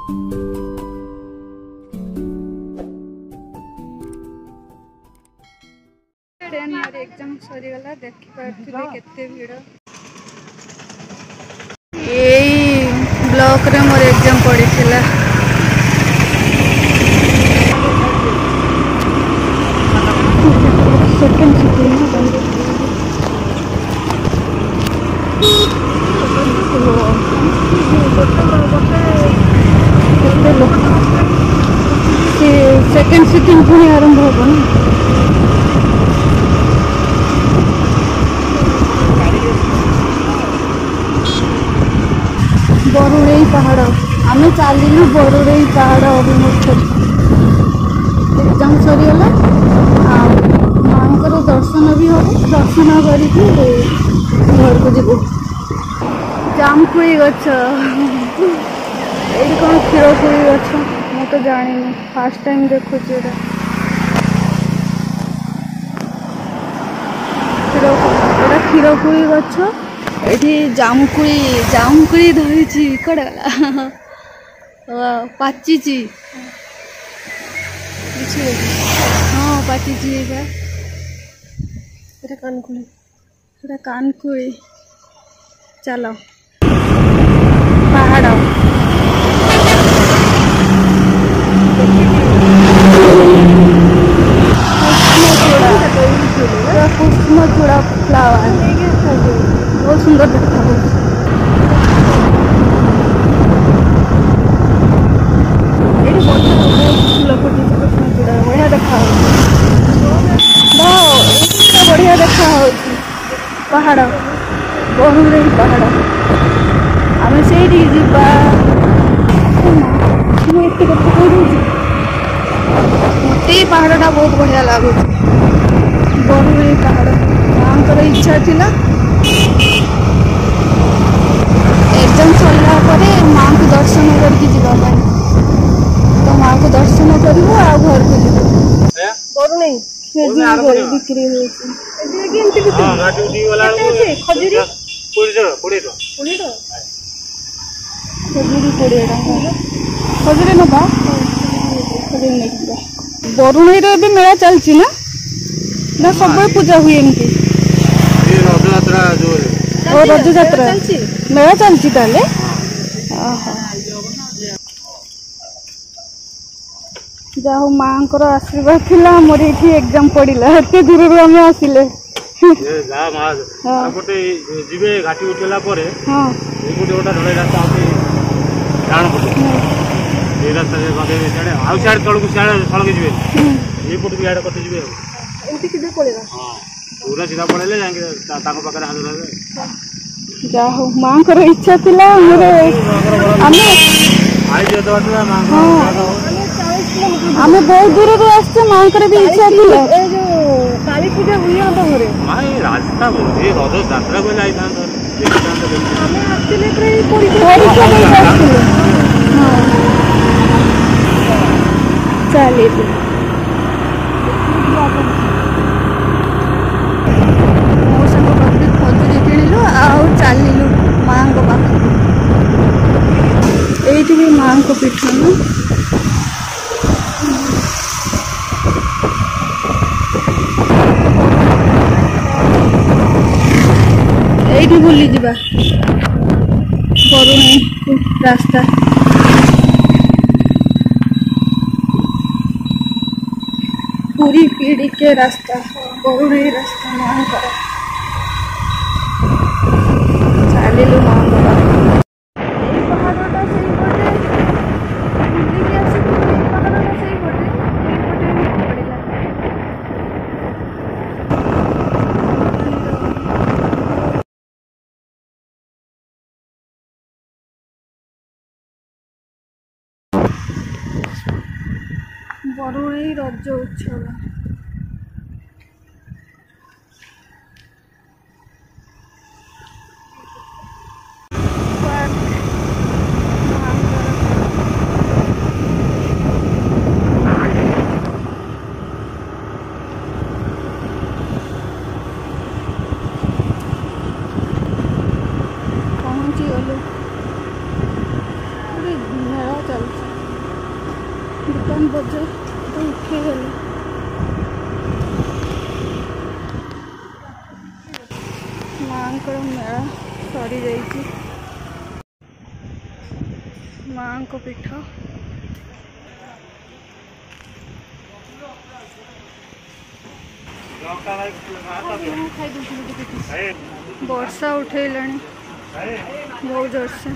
मोर exam सरीगला देखी party केते भीड़ यही ब्लॉक रे मोर एग्जाम पड़ी थिला। सेकंड सिटिंग पुणी आरंभ होगा ना। बरुड़ई पहाड़ आम चलू बरुड़ई पहाड़ अभिमुख एग्जाम सरीगला माँ दर्शन भी हम दर्शन करके घर को जीव जामकुई गछ ये कौन क्षीरकुई गछ मैं तो जानी फास्ट टाइम देखुची क्षीरकुई गछ ये जामुकुई धरी कड़े गला पाची हाँ पाची कानकुई चलो पहाड़ कुसुमचूड़ा फ्लावर बहुत सुंदर देखा बढ़िया देखा बढ़िया देखा पहाड़ बरुड़ई पहाड़ आम से मत पहाड़टा बहुत बढ़िया लगुच बरुड़ई पहाड़ माँ इच्छा थिला एग्जाम सरला माँ को दर्शन करके जावाई तो माँ को दर्शन कर घर को बरुड़ई बिक्री खजुरी नवा बरुणई रे मेला चलती ना ना सब पूजा हुए एमती रज जात्रा मेला चलती ताले जा हो माँ आशीर्वाद थिला मोर ये एग्जाम पड़िला एते दूर आम आसिले घाटी उठेला गोटे ढलाई रास्ता डाण पटे रास्ता आउ सियाड़े तलक सियाड़े सड़क जी ये पट भी कटे जी पूरा सीधा पड़े पाखे हाजर हे जा हो माँ इच्छा थिला आम बहुत दूर आसचे माँ भी इच्छा थिला काली पूजा हुई घरे रास्ता रज जात्रा को चलिए मो संग बकरी खजुरी किणिलु आउ चलिलु माँ पाख ये भी माँ को पीठ ये बुली जा बरुणई रास्ता पूरी पीढ़ी के रास्ता बरुणई रास्ता माँ चलू माँ बरुणई रज उत्सव पहुँची गलु मेला चलती दुकान बजे तो उठे गले माँ मेला सरी जाइए माँ को पीठ वर्षा उठेला बहुत जोर से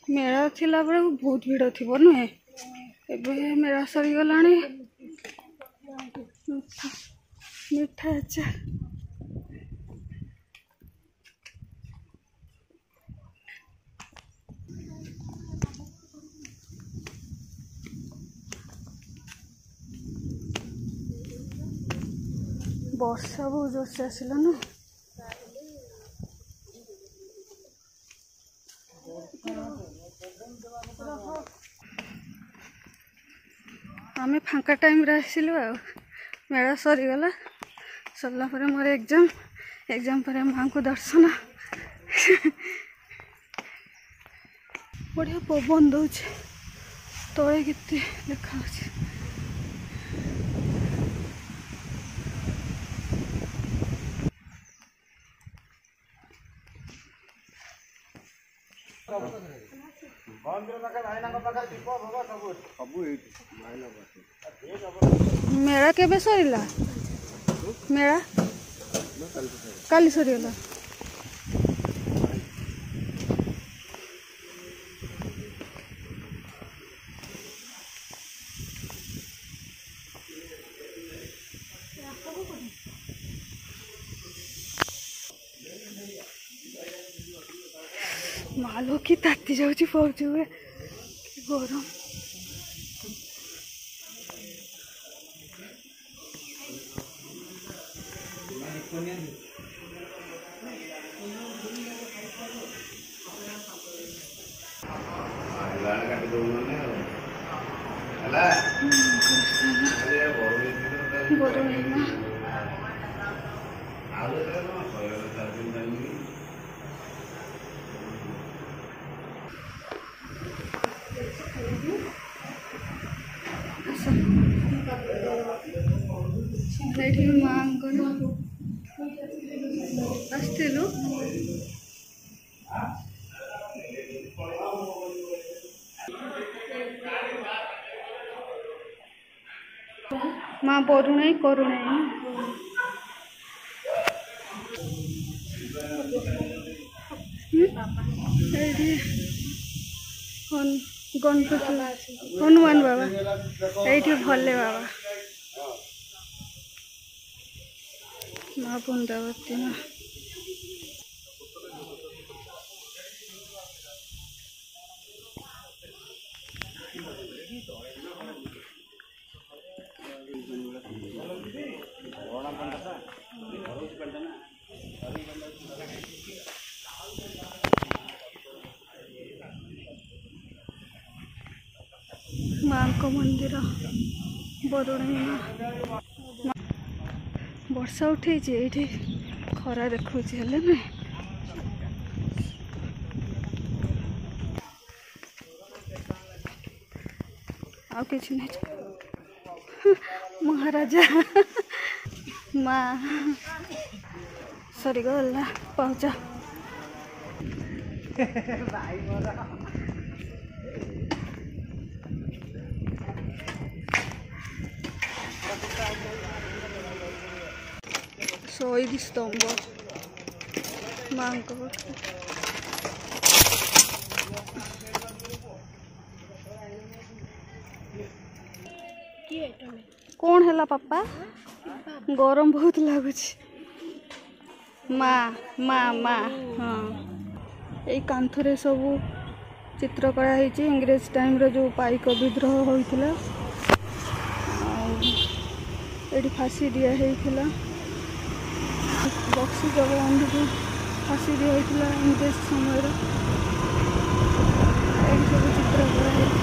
मेला थिला बेले बहुत भीड़ थी नुहे ए मेला सरी गला मिठा अचार वर्षा बहुत जोर से आसला ना आमे फांका टाइम रे आसिलु आ मेला सरीगला सरला पर मोर एग्जाम पर माँ को दर्शन बढ़िया पवन दौचे तले केते देखा मेला केबे सरीला मेला काली सरीगला मालो की ताती जाऊची पहुँच हुए गरम माँ आसलु माँ पढ़ुना करुना गणपति हनुमान बाबा ये भले बाबा माँ बृंदावती ना माँ को मंदिर बरुणेई माँ वर्षा उठे ये खरा देखा ना आ कि महाराजा माँ सरी गला पहुँच शहीद स्तंभ माँ को कौन है पापा गरम बहुत लगुच माँ माँ माँ हाँ यही कांथरे सब चित्र कराई इंग्रेज टाइम रो जो पाइक विद्रोह होता ये फांसी दिया बक्सी जगबंधु को फांसी दिया इंग्रेज समय सब चित्र कराई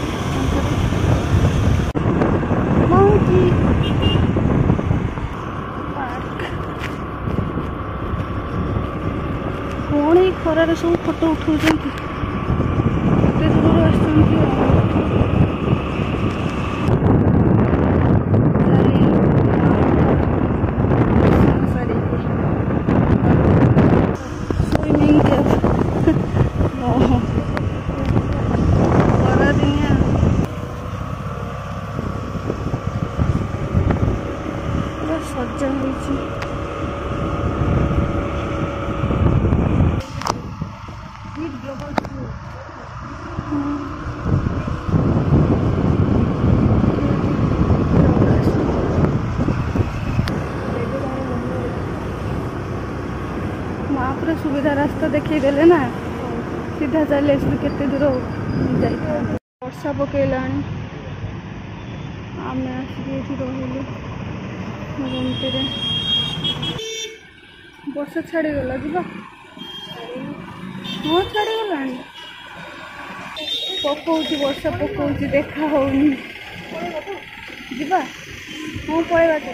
ଖରାରେ ସବୁ ଫଟୋ ଉଠାଉଛନ୍ତି, ଏତେ ଦୂରରୁ ଆସୁଛନ୍ତି। ସୁଇମିଂ ଖରାଦିନିଆ ପୁରା ସଜା ହେଇଛି। ମାଁ ସୁବିଧା ରାସ୍ତା ଦେଖେଇ ଦେଲେ ନା, ସିଧା ଚାଲି ଆସିଲୁ, କେତେ ଦୂର ଯାଇଥାନ୍ତୁ। ବର୍ଷା ପକେଇଲାଣି, ଆମେ ଆସିକି ଏଠି ରହିଲୁ ରୁମଟିରେ। ବର୍ଷା ଛାଡ଼ିଗଲା, ଯିବା। ହଁ ଛାଡ଼ିଗଲାଣି, ପକଉଛି ବର୍ଷା ପକଉଛି, ଦେଖା ହଉନି। ଯିବା, ହଁ ପଳେଇବା।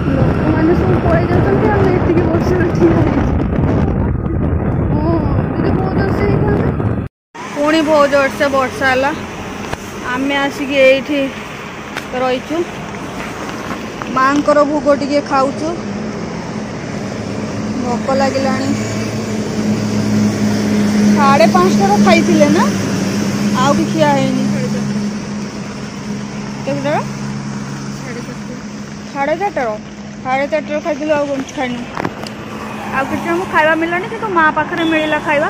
ଲୋକମାନେ ସବୁ ପଳେଇ ଯାଉଛନ୍ତି, ଆମେ ଏତିକି ବର୍ଷାରେ ଠିଆ ହେଇଛୁ। ହଁ ଯଦି ବହୁତ ଜୋରସେ ହେଇଥାନ୍ତା। ପୁଣି ବହୁତ ଜୋରସେ ବର୍ଷା ହେଲା, ଆମେ ଆସିକି ଏଇଠି ରହିଛୁ, ମାଙ୍କର ଭୋଗ ଟିକେ ଖାଉଛୁ। ଭୋକ ଲାଗିଲାଣି। 5:30ଟାରେ ଖାଇଥିଲେ ନା, ଆଉ ବି ଖିଆ ହେଇନି। କେତେଟା? 4:30। 4:30 ଖାଇଥିଲୁ, ଆଉ ଖାଇନୁ। ଆଉ କିଛି ଆମକୁ ଖାଇବା ମିଳିଲାନି, କିନ୍ତୁ ମା ପାଖରେ ମିଳିଲା ଖାଇବା।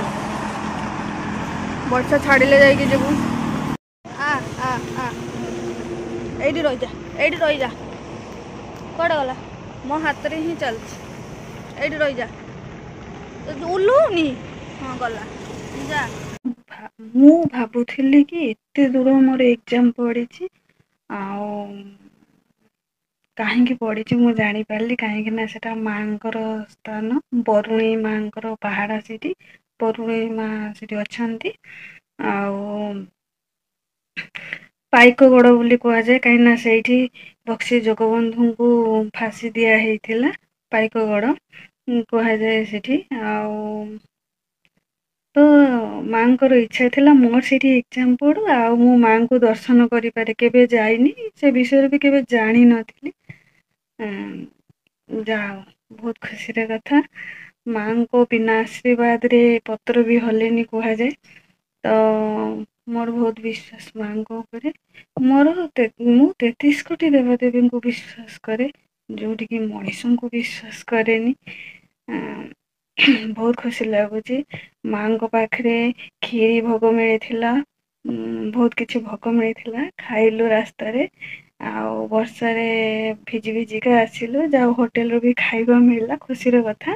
ବର୍ଷା ଛାଡ଼ିଲେ ଯାଇକି ଯିବୁ। ଏଇଠି ରହିଯା, ଏଇଠି ରହିଯା। କୁଆଡ଼େ ଗଲା? ମୋ ହାତରେ ହିଁ ଚାଲିଛି, ଏଇଠି ରହିଯା। ଓହ୍ଲଉନି। ହଁ ଗଲା, ଯା। ମୁଁ ଭାବୁଥିଲି କି ଏତେ ଦୂର ମୋର ଏକ୍ଜାମ ପଡ଼ିଛି, ଆଉ କାହିଁକି ପଡ଼ିଛି ମୁଁ ଜାଣିପାରିଲି। କାହିଁକି ନା ସେଟା ମାଙ୍କର ସ୍ଥାନ, ବରୁଣେଇ ମାଙ୍କର ପାହାଡ଼ ସେଠି। ବରୁଣେଇ ମା ସେଠି ଅଛନ୍ତି। ଆଉ ପାଇକ ଗଡ଼ ବୋଲି କୁହାଯାଏ, କାହିଁକିନା ସେଇଠି ବକ୍ସି ଜଗବନ୍ଧୁଙ୍କୁ ଫାଶୀ ଦିଆ ହେଇଥିଲା। ପାଇକ ଗଡ଼ କୁହାଯାଏ ସେଠି। ଆଉ ତ ମାଙ୍କର ଇଚ୍ଛା ଥିଲା ମୋର ସେଇଠି ଏକ୍ଜାମ ପଡ଼ୁ, ଆଉ ମୁଁ ମାଙ୍କୁ ଦର୍ଶନ କରିପାରେ। କେବେ ଯାଇନି, ସେ ବିଷୟରେ ବି କେବେ ଜାଣିନଥିଲି। ଯାହା ହଉ, ବହୁତ ଖୁସିର କଥା। ମାଙ୍କ ବିନା ଆଶୀର୍ବାଦରେ ପତ୍ର ବି ହଲେନି କୁହାଯାଏ। ତ ମୋର ବହୁତ ବିଶ୍ୱାସ ମାଙ୍କ ଉପରେ। ମୁଁ 33 କୋଟି ଦେବାଦେବୀଙ୍କୁ ବିଶ୍ୱାସ କରେ, ଯୋଉଠିକି ମଣିଷଙ୍କୁ ବିଶ୍ୱାସ କରେନି। ବହୁତ ଖୁସି ଲାଗୁଛି। ମାଙ୍କ ପାଖରେ କ୍ଷୀରି ଭୋଗ ମିଳିଥିଲା, ବହୁତ କିଛି ଭୋଗ ମିଳିଥିଲା, ଖାଇଲୁ ରାସ୍ତାରେ। ଆଉ ବର୍ଷାରେ ଭିଜି ଭିଜିକା ଆସିଲୁ, ଯାଉ ହୋଟେଲରୁ ବି ଖାଇବା ମିଳିଲା, ଖୁସିର କଥା।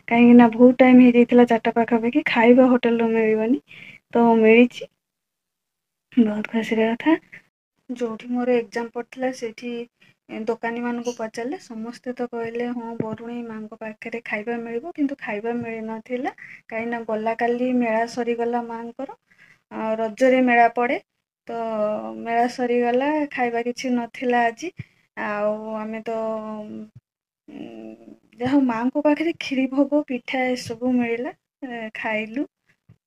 କାହିଁକି ନା ବହୁତ ଟାଇମ ହେଇଯାଇଥିଲା, 4ଟା ପାଖାପାଖି, ଖାଇବା ହୋଟେଲରୁ ମିଳିବନି, ତ ମିଳିଛି, ବହୁତ ଖୁସିର କଥା। ଯୋଉଠି ମୋର ଏକ୍ଜାମ ପଡ଼ିଥିଲା ସେଇଠି ଦୋକାନୀ ମାନଙ୍କୁ ପଚାରିଲେ, ସମସ୍ତେ ତ କହିଲେ ହଁ ବରୁଣେଇ ମାଙ୍କ ପାଖରେ ଖାଇବା ମିଳିବ, କିନ୍ତୁ ଖାଇବା ମିଳିନଥିଲା। କାହିଁକିନା ଗଲା କାଲି ମେଳା ସରିଗଲା ମାଙ୍କର, ରଜରେ ମେଳା ପଡ଼େ, ତ ମେଳା ସରିଗଲା, ଖାଇବା କିଛି ନଥିଲା ଆଜି। ଆଉ ଆମେ ତ ଯାହା ହଉ ମାଙ୍କ ପାଖରେ କ୍ଷୀରି ଭୋଗ, ପିଠା ଏସବୁ ମିଳିଲା, ଖାଇଲୁ,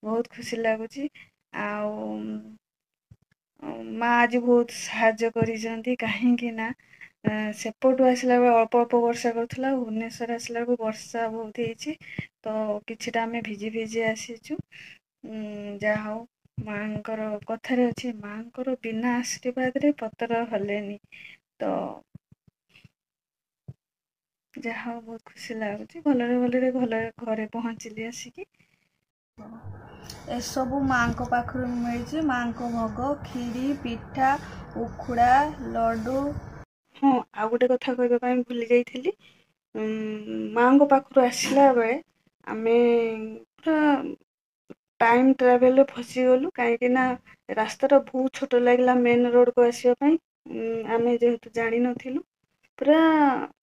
ବହୁତ ଖୁସି ଲାଗୁଛି। ଆଉ ମା ଆଜି ବହୁତ ସାହାଯ୍ୟ କରିଛନ୍ତି, କାହିଁକି ନା ସେପଟୁ ଆସିଲା ବେଳେ ଅଳ୍ପ ଅଳ୍ପ ବର୍ଷା କରୁଥିଲା, ଭୁବନେଶ୍ୱର ଆସିଲା ବେଳକୁ ବର୍ଷା ବହୁତ ହେଇଛି, ତ କିଛିଟା ଆମେ ଭିଜି ଭିଜି ଆସିଛୁ। ଯାହା ହଉ, ମାଙ୍କର କଥାରେ ଅଛି, ମାଙ୍କର ବିନା ଆଶୀର୍ବାଦରେ ପତ୍ର ହଲେନି। ତ ଯାହା ହଉ, ବହୁତ ଖୁସି ଲାଗୁଛି। ଭଲରେ ଭଲରେ ଘରେ ପହଞ୍ଚିଲି ଆସିକି। ଏସବୁ ମାଙ୍କ ପାଖରୁ ମିଳିଛି, ମାଙ୍କ ଭୋଗ, କ୍ଷୀରି, ପିଠା, ଉଖୁଡ଼ା, ଲଡ଼ୁ। ହଁ, ଆଉ ଗୋଟେ କଥା କହିବା ପାଇଁ ଭୁଲି ଯାଇଥିଲି। ମାଙ୍କ ପାଖରୁ ଆସିଲା ବେଳେ ଆମେ ପୁରା ଟାଇମ୍ ଟ୍ରାଭେଲରେ ଫସିଗଲୁ, କାହିଁକି ନା ରାସ୍ତାଟା ବହୁତ ଛୋଟ ଲାଗିଲା ମେନ୍ ରୋଡ଼କୁ ଆସିବା ପାଇଁ। ଆମେ ଯେହେତୁ ଜାଣିନଥିଲୁ, ପୁରା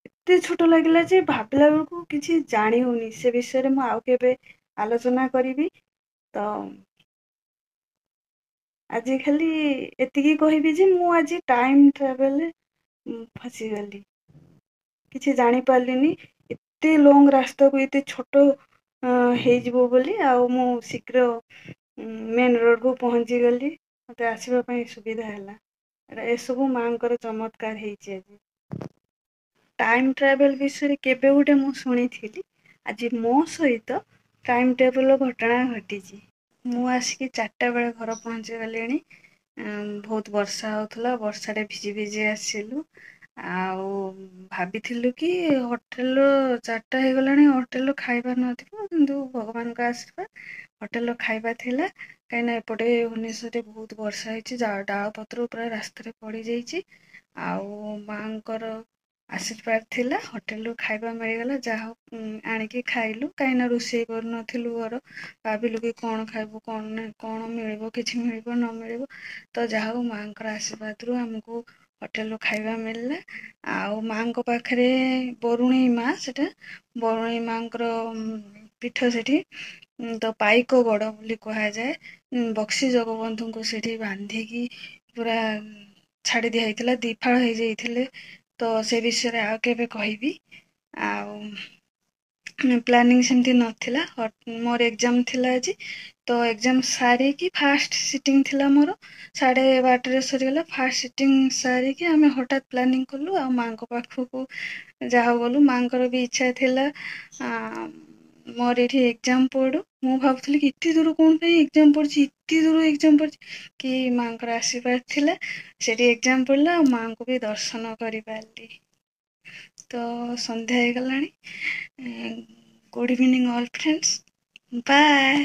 ଏତେ ଛୋଟ ଲାଗିଲା ଯେ ଭାବିଲା ବେଳକୁ କିଛି ଜାଣି ହଉନି। ସେ ବିଷୟରେ ମୁଁ ଆଉ କେବେ ଆଲୋଚନା କରିବି। ତ ଆଜି ଖାଲି ଏତିକି କହିବି ଯେ ମୁଁ ଆଜି ଟାଇମ୍ ଟ୍ରାଭେଲରେ ଫସିଗଲି, କିଛି ଜାଣିପାରିଲିନି। ଏତେ ଲଙ୍ଗ ରାସ୍ତାକୁ ଏତେ ଛୋଟ ହେଇଯିବ ବୋଲି ଆଉ ମୁଁ ଶୀଘ୍ର ମେନ୍ ରୋଡ଼କୁ ପହଞ୍ଚିଗଲି। ମୋତେ ଆସିବା ପାଇଁ ସୁବିଧା ହେଲା। ଏସବୁ ମାଙ୍କର ଚମତ୍କାର ହେଇଛି ଆଜି। ଟାଇମ୍ ଟ୍ରାଭେଲ୍ ବିଷୟରେ କେବେ ଗୋଟେ ମୁଁ ଶୁଣିଥିଲି, ଆଜି ମୋ ସହିତ ଟାଇମ୍ ଟେବୁଲ୍ ଘଟଣା ଘଟିଛି। ମୁଁ ଆସିକି 4ଟା ବେଳେ ଘର ପହଞ୍ଚିଗଲିଣି। ବହୁତ ବର୍ଷା ହଉଥିଲା, ବର୍ଷାରେ ଭିଜି ଭିଜି ଆସିଲୁ। ଆଉ ଭାବିଥିଲୁ କି ହୋଟେଲର 4ଟା ହେଇଗଲାଣି, ହୋଟେଲରୁ ଖାଇବା ନଥିବ, କିନ୍ତୁ ଭଗବାନଙ୍କ ଆଶୀର୍ବାଦ ହୋଟେଲର ଖାଇବା ଥିଲା। କାହିଁକିନା ଏପଟେ ଭୁବନେଶ୍ୱରରେ ବହୁତ ବର୍ଷା ହେଇଛି, ଡାଳ ପତ୍ର ପୁରା ରାସ୍ତାରେ ପଡ଼ିଯାଇଛି। ଆଉ ମାଙ୍କର ଆଶୀର୍ବାଦ ଥିଲା, ହୋଟେଲରୁ ଖାଇବା ମିଳିଗଲା। ଯାହା ହଉ ଆଣିକି ଖାଇଲୁ, କାହିଁକିନା ରୋଷେଇ କରୁନଥିଲୁ ଘର। ଭାବିଲୁ କି କଣ ଖାଇବୁ କଣ ନାହିଁ, କଣ ମିଳିବ, କିଛି ମିଳିବ ନ ମିଳିବ। ତ ଯାହା ହଉ ମାଙ୍କର ଆଶୀର୍ବାଦରୁ ଆମକୁ ହୋଟେଲରୁ ଖାଇବା ମିଳିଲା। ଆଉ ମାଙ୍କ ପାଖରେ ବରୁଣେଇ ମା, ସେଟା ବରୁଣେଇ ମାଙ୍କର ପୀଠ ସେଠି। ତ ପାଇକ ଗଡ଼ ବୋଲି କୁହାଯାଏ। ବକ୍ସି ଜଗବନ୍ଧୁଙ୍କୁ ସେଠି ବାନ୍ଧିକି ପୁରା ଛାଡ଼ି ଦିଆ ହେଇଥିଲା, ଦିଫାଳ ହେଇଯାଇଥିଲେ। ତ ସେ ବିଷୟରେ ଆଉ କେବେ କହିବି। ଆଉ ପ୍ଲାନିଂ ସେମିତି ନଥିଲା। ମୋର ଏକ୍ଜାମ ଥିଲା ଆଜି, ତ ଏକ୍ଜାମ ସାରିକି ଫାଷ୍ଟ ସିଟିଂ ଥିଲା ମୋର। 12:30ରେ ସରିଗଲା। ଫାଷ୍ଟ ସିଟିଂ ସାରିକି ଆମେ ହଠାତ୍ ପ୍ଲାନିଂ କଲୁ ଆଉ ମାଙ୍କ ପାଖକୁ ଯାହା ଗଲୁ। ମାଙ୍କର ବି ଇଚ୍ଛା ଥିଲା ମୋର ଏଠି ଏକ୍ଜାମ ପଡୁ। ମୁଁ ଭାବୁଥିଲି କି ଏତେ ଦୂର କଣ ପାଇଁ ଏକ୍ଜାମ ପଡୁଛି, ଏତେ ଦୂର ଏକ୍ଜାମ ପଡୁଛି। କି ମାଙ୍କର ଆଶୀର୍ବାଦ ଥିଲା, ସେଠି ଏକ୍ଜାମ ପଡ଼ିଲା ଆଉ ମାଙ୍କୁ ବି ଦର୍ଶନ କରିପାରିଲି। ତ ସନ୍ଧ୍ୟା ହେଇଗଲାଣି। Good evening all friends, bye.